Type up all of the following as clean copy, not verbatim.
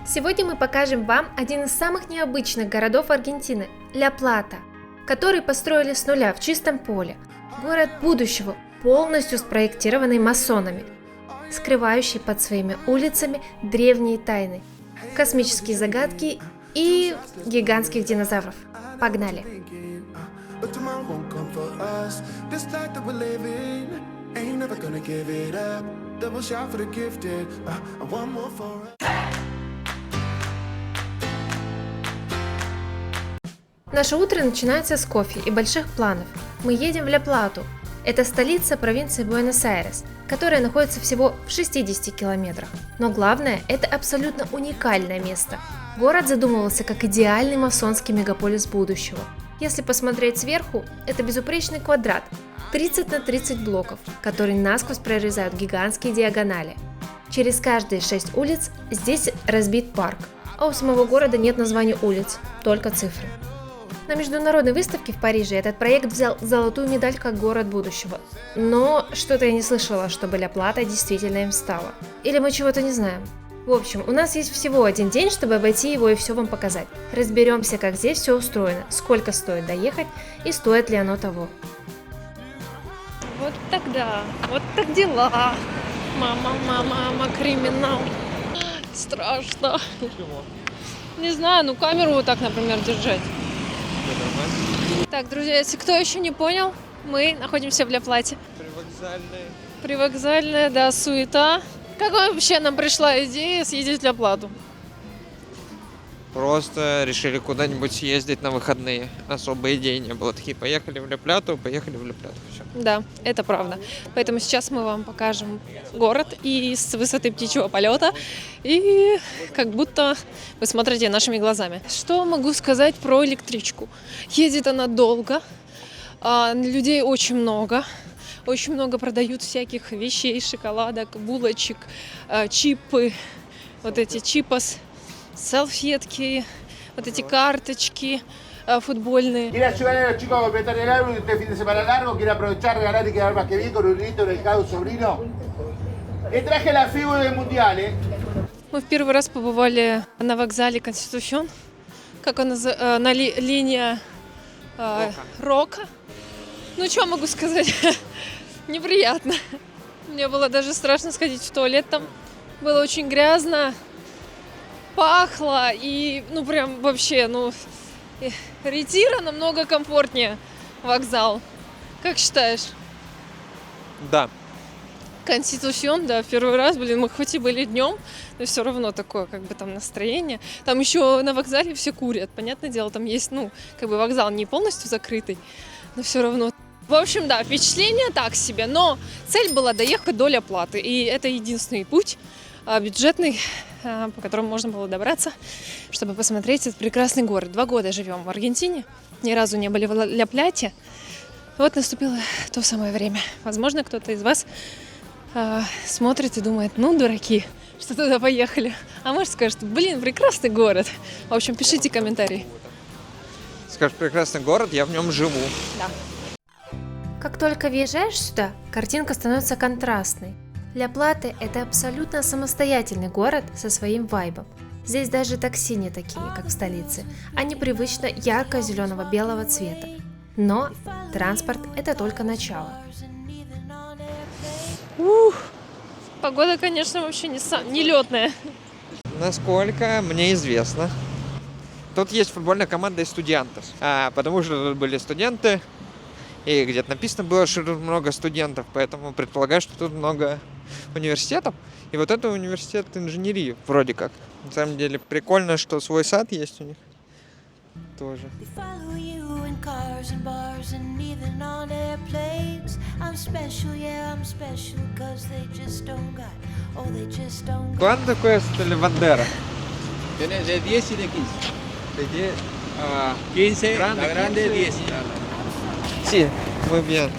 Сегодня мы покажем вам один из самых необычных городов Аргентины – Ля-Плата, который построили с нуля в чистом поле. Город будущего, полностью спроектированный масонами, скрывающий под своими улицами древние тайны, космические загадки и гигантских динозавров. Погнали! Наше утро начинается с кофе и больших планов. Мы едем в Ля-Плату. Это столица провинции Буэнос-Айрес, которая находится всего в 60 километрах. Но главное, это абсолютно уникальное место. Город задумывался как идеальный масонский мегаполис будущего. Если посмотреть сверху, это безупречный квадрат, 30 на 30 блоков, которые насквозь прорезают гигантские диагонали. Через каждые 6 улиц здесь разбит парк, а у самого города нет названий улиц, только цифры. На международной выставке в Париже этот проект взял золотую медаль как город будущего. Но что-то я не слышала, чтобы Ля-Плата действительно им стала. Или мы чего-то не знаем. В общем, у нас есть всего один день, чтобы обойти его и все вам показать. Разберемся, как здесь все устроено, сколько стоит доехать и стоит ли оно того. Вот тогда, вот так дела. Мама, криминал. Страшно. Почему? Не знаю, камеру вот так, например, держать. Так, друзья, если кто еще не понял, мы находимся в Ля-Плате. Привокзальная, да, суета. Как вообще нам пришла идея съездить в Ля-Плату? Просто решили куда-нибудь съездить на выходные. Особой идеи не было. Такие, поехали в Ля-Плату, все. Да, это правда. Поэтому сейчас мы вам покажем город и с высоты птичьего полета, и как будто вы смотрите нашими глазами. Что могу сказать про электричку? Едет она долго, людей очень много продают всяких вещей, шоколадок, булочек, чипы, вот эти чипос, салфетки, вот эти карточки футбольные. Quiere ayudar a los chicos a completar el álbum de este fin de semana largo. Quiere aprovechar, regalar y quedar más que bien con un lindo dedicado a un sobrino. Le traje la figura del mundial, Мы в первый раз побывали на вокзале Конституцион, как он на линия Рока. Ну, что могу сказать? Неприятно. Мне было даже страшно сходить в туалет, там было очень грязно, пахло и, прям вообще, Ретира намного комфортнее вокзал. Как считаешь? Да. Конституцион, да, в первый раз, мы хоть и были днем, но все равно такое, там настроение. Там еще на вокзале все курят, понятное дело, там есть, вокзал не полностью закрытый, но все равно. В общем, да, впечатление так себе, но цель была доехать до Ля-Платы, и это единственный путь бюджетный, по которому можно было добраться, чтобы посмотреть этот прекрасный город. 2 года живем в Аргентине, ни разу не были в Ля-Пляте. Вот наступило то самое время. Возможно, кто-то из вас смотрит и думает, дураки, что туда поехали. А может скажет, прекрасный город. В общем, пишите комментарии. Скажешь, прекрасный город, я в нем живу. Да. Как только въезжаешь сюда, картинка становится контрастной. Ля-Плата – это абсолютно самостоятельный город со своим вайбом. Здесь даже такси не такие, как в столице, они привычно ярко-зеленого белого цвета. Но транспорт – это только начало. Погода, конечно, вообще не летная. Насколько мне известно, тут есть футбольная команда Estudiantes, потому что тут были студенты, и где-то написано было, что тут много студентов, поэтому предполагаю, что тут много университетов. И вот это университет инженерии, вроде как. На самом деле прикольно, что свой сад есть у них тоже. ¿Cuánto cuesta el bandera? Tiene de 10 y de 15. De 15, la grande 10. Sí, muy bien.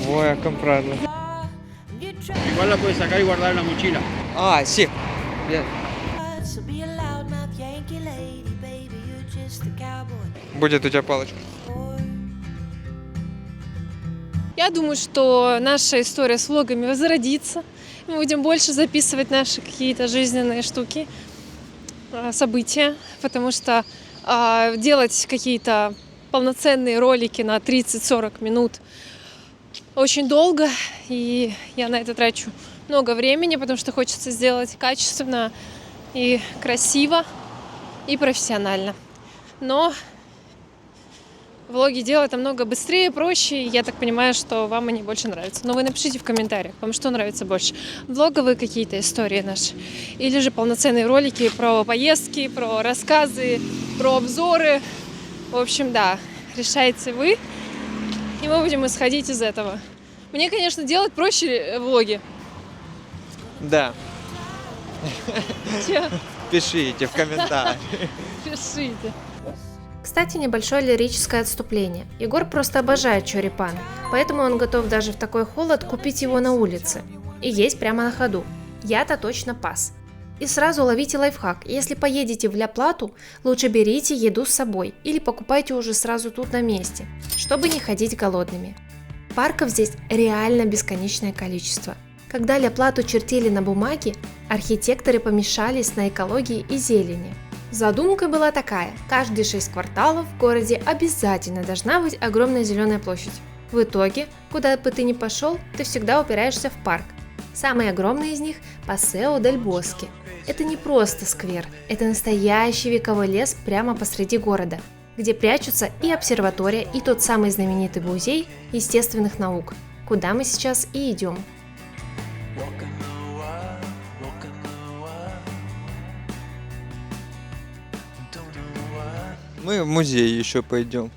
Voy a comprarlo. Igual la puedes sacar y guardar en la mochila. Sí. Bien. Будет у тебя палочка. Я думаю, что наша история с влогами возродится. Мы будем больше записывать наши какие-то жизненные штуки. событие, потому что делать какие-то полноценные ролики на 30-40 минут очень долго, и я на это трачу много времени, потому что хочется сделать качественно и красиво, и профессионально. Но влоги делать намного быстрее, проще, и я так понимаю, что вам они больше нравятся. Но вы напишите в комментариях, вам что нравится больше. Влоговые какие-то истории наши, или же полноценные ролики про поездки, про рассказы, про обзоры. В общем, да, решайте вы, и мы будем исходить из этого. Мне, конечно, делать проще влоги. Да, Чё? пишите в комментариях. Пишите. Кстати, небольшое лирическое отступление. Егор просто обожает чорипан, поэтому он готов даже в такой холод купить его на улице и есть прямо на ходу. Я-то точно пас. И сразу ловите лайфхак. Если поедете в Ля-Плату, лучше берите еду с собой или покупайте уже сразу тут на месте, чтобы не ходить голодными. Парков здесь реально бесконечное количество. Когда Ля-Плату чертили на бумаге, архитекторы помешались на экологии и зелени. Задумка была такая: каждые 6 кварталов в городе обязательно должна быть огромная зеленая площадь. В итоге, куда бы ты ни пошел, ты всегда упираешься в парк. Самый огромный из них – Пасео дель Боске. Это не просто сквер, это настоящий вековой лес прямо посреди города, где прячутся и обсерватория, и тот самый знаменитый музей естественных наук, куда мы сейчас и идем. Мы в музей еще пойдем.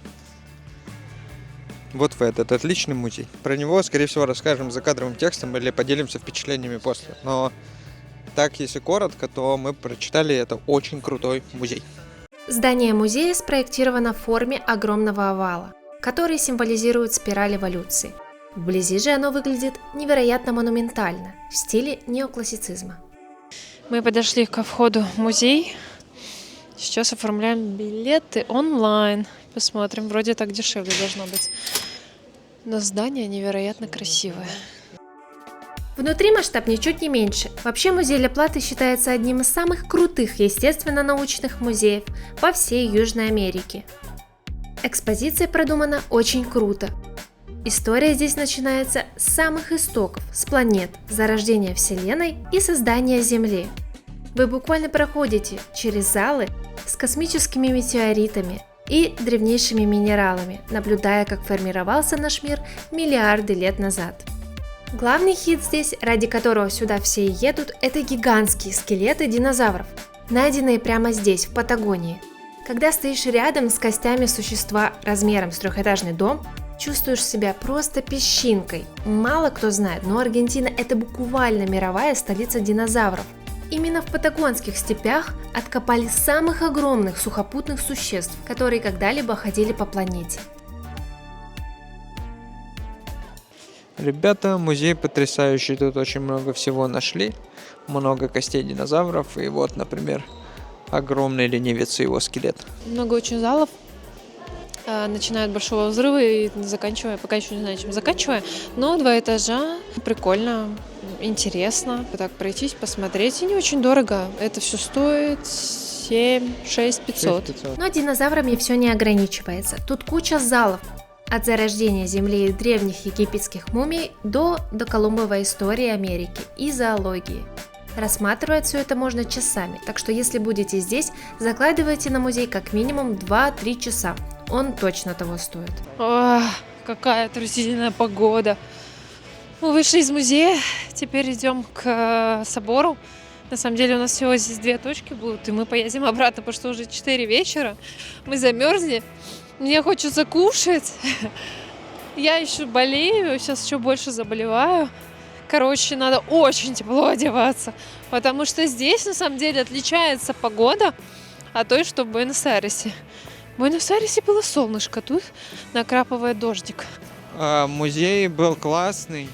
Вот в этот отличный музей. Про него, скорее всего, расскажем за кадровым текстом или поделимся впечатлениями после. Но так, если коротко, то мы прочитали, это очень крутой музей. Здание музея спроектировано в форме огромного овала, который символизирует спираль эволюции. Вблизи же оно выглядит невероятно монументально, в стиле неоклассицизма. Мы подошли ко входу в музей. Сейчас оформляем билеты онлайн. Посмотрим, вроде так дешевле должно быть. Но здание невероятно красивое. Внутри масштаб ничуть не меньше. Вообще музей Ля-Платы считается одним из самых крутых естественно-научных музеев во всей Южной Америке. Экспозиция продумана очень круто. История здесь начинается с самых истоков, с планет, зарождения Вселенной и создания Земли. Вы буквально проходите через залы с космическими метеоритами и древнейшими минералами, наблюдая, как формировался наш мир миллиарды лет назад. Главный хит здесь, ради которого сюда все и едут, это гигантские скелеты динозавров, найденные прямо здесь, в Патагонии. Когда стоишь рядом с костями существа размером с трехэтажный дом, чувствуешь себя просто песчинкой. Мало кто знает, но Аргентина – это буквально мировая столица динозавров. Именно в патагонских степях откопали самых огромных сухопутных существ, которые когда-либо ходили по планете. Ребята, музей потрясающий, тут очень много всего нашли. Много костей динозавров, и вот, например, огромный ленивец и его скелет. Много очень залов. Начиная от Большого взрыва и заканчивая, пока еще не знаю, чем заканчивая. Но 2 этажа, прикольно, интересно. Так пройтись, посмотреть, и не очень дорого. Это все стоит 6 500. Но динозаврами все не ограничивается. Тут куча залов. От зарождения Земли и древних египетских мумий до доколумбовой истории Америки и зоологии. Рассматривать все это можно часами, так что если будете здесь, закладывайте на музей как минимум 2-3 часа. Он точно того стоит. Ох, какая отвратительная погода. Мы вышли из музея, теперь идем к собору. На самом деле у нас всего здесь 2 точки будут, и мы поедем обратно, потому что уже 4 вечера. Мы замерзли. Мне хочется кушать. Я еще болею, сейчас еще больше заболеваю. Короче, надо очень тепло одеваться, потому что здесь на самом деле отличается погода от той, что в Буэнос-Айресе. В Буэнос-Айресе было солнышко, тут накрапывает дождик. Музей был классный.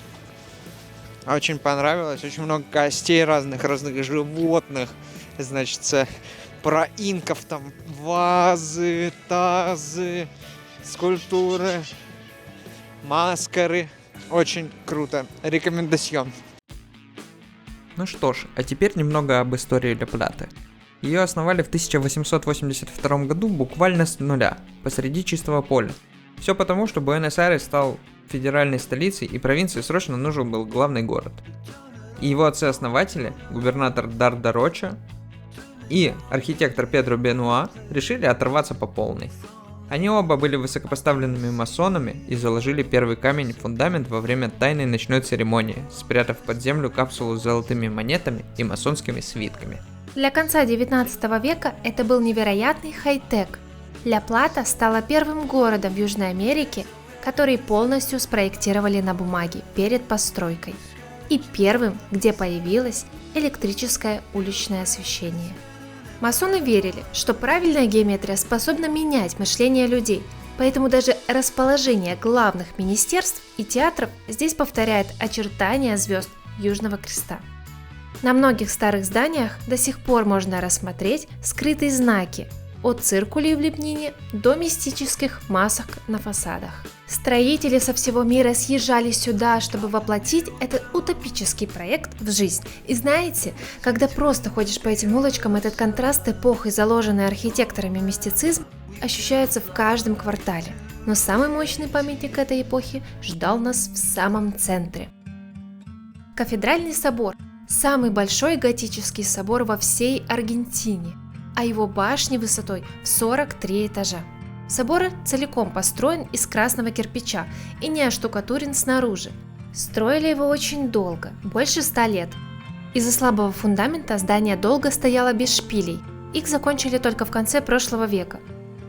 Очень понравилось. Очень много костей разных животных. Значит, про инков там вазы, тазы, скульптуры, маскары. Очень круто. Рекомендацион. Ну что ж, а теперь немного об истории Ля-Платы. Ее основали в 1882 году буквально с нуля, посреди чистого поля. Все потому, что Буэнос-Айрес стал федеральной столицей, и провинции срочно нужен был главный город. И его отцы-основатели, губернатор Дарда Роча и архитектор Педро Бенуа, решили оторваться по полной. Они оба были высокопоставленными масонами и заложили первый камень в фундамент во время тайной ночной церемонии, спрятав под землю капсулу с золотыми монетами и масонскими свитками. Для конца 19 века это был невероятный хай-тек. Ля-Плата стала первым городом в Южной Америке, который полностью спроектировали на бумаге перед постройкой, и первым, где появилось электрическое уличное освещение. Масоны верили, что правильная геометрия способна менять мышление людей, поэтому даже расположение главных министерств и театров здесь повторяет очертания звезд Южного Креста. На многих старых зданиях до сих пор можно рассмотреть скрытые знаки, от циркулей в лепнине до мистических масок на фасадах. Строители со всего мира съезжались сюда, чтобы воплотить этот утопический проект в жизнь. И знаете, когда просто ходишь по этим улочкам, этот контраст эпох и заложенный архитекторами мистицизм ощущается в каждом квартале. Но самый мощный памятник этой эпохи ждал нас в самом центре. Кафедральный собор – самый большой готический собор во всей Аргентине, а его башни высотой в 43 этажа. Собор целиком построен из красного кирпича и не оштукатурен снаружи. Строили его очень долго, больше 100 лет. Из-за слабого фундамента здание долго стояло без шпилей, их закончили только в конце прошлого века.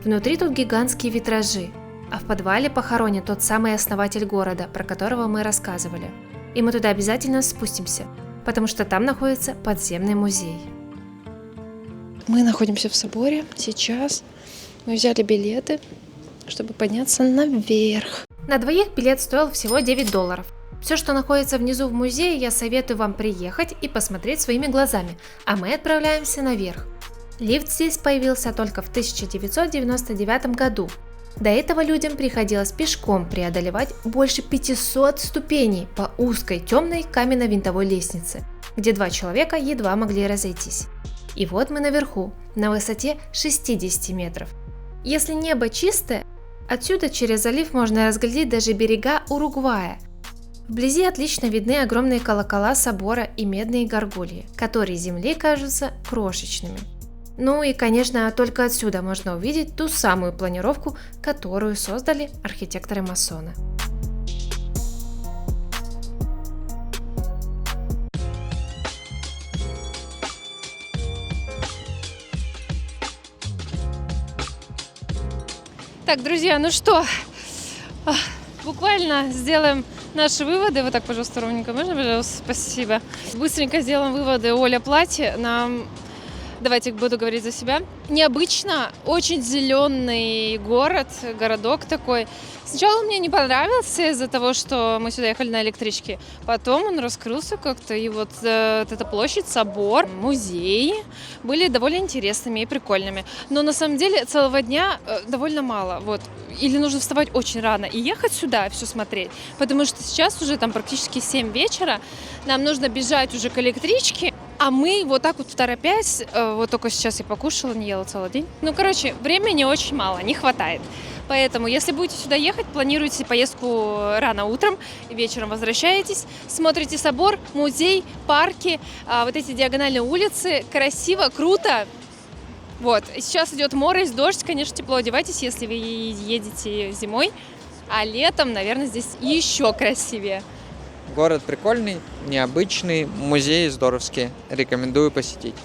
Внутри тут гигантские витражи, а в подвале похоронен тот самый основатель города, про которого мы рассказывали. И мы туда обязательно спустимся, потому что там находится подземный музей. Мы находимся в соборе сейчас. Мы взяли билеты, чтобы подняться наверх. На двоих билет стоил всего $9. Все, что находится внизу в музее, я советую вам приехать и посмотреть своими глазами, а мы отправляемся наверх. Лифт здесь появился только в 1999 году. До этого людям приходилось пешком преодолевать больше 500 ступеней по узкой темной каменно-винтовой лестнице, где 2 человека едва могли разойтись. И вот мы наверху, на высоте 60 метров. Если небо чистое, отсюда через залив можно разглядеть даже берега Уругвая. Вблизи отлично видны огромные колокола собора и медные горгульи, которые с земли кажутся крошечными. Ну и, конечно, только отсюда можно увидеть ту самую планировку, которую создали архитекторы-масоны. Так, друзья, ну что, буквально сделаем наши выводы. Вот так, пожалуйста, ровненько, можно, пожалуйста? Спасибо. Быстренько сделаем выводы о Ля-Плате. Давайте буду говорить за себя. Необычно, очень зеленый городок такой. Сначала он мне не понравился из-за того, что мы сюда ехали на электричке. Потом он раскрылся как-то, и вот эта площадь, собор, музеи были довольно интересными и прикольными. Но на самом деле целого дня довольно мало. Вот. Или нужно вставать очень рано и ехать сюда и все смотреть. Потому что сейчас уже там практически 7 вечера. Нам нужно бежать уже к электричке. А мы вот так вот торопясь, вот только сейчас я покушала, не ела целый день. Ну, короче, времени очень мало, не хватает. Поэтому, если будете сюда ехать, планируйте поездку рано утром, вечером возвращаетесь, смотрите собор, музей, парки, вот эти диагональные улицы. Красиво, круто. Вот, сейчас идет морось, дождь, конечно, тепло одевайтесь, если вы едете зимой. А летом, наверное, здесь еще красивее. Город прикольный, необычный, музеи здоровские. Рекомендую посетить.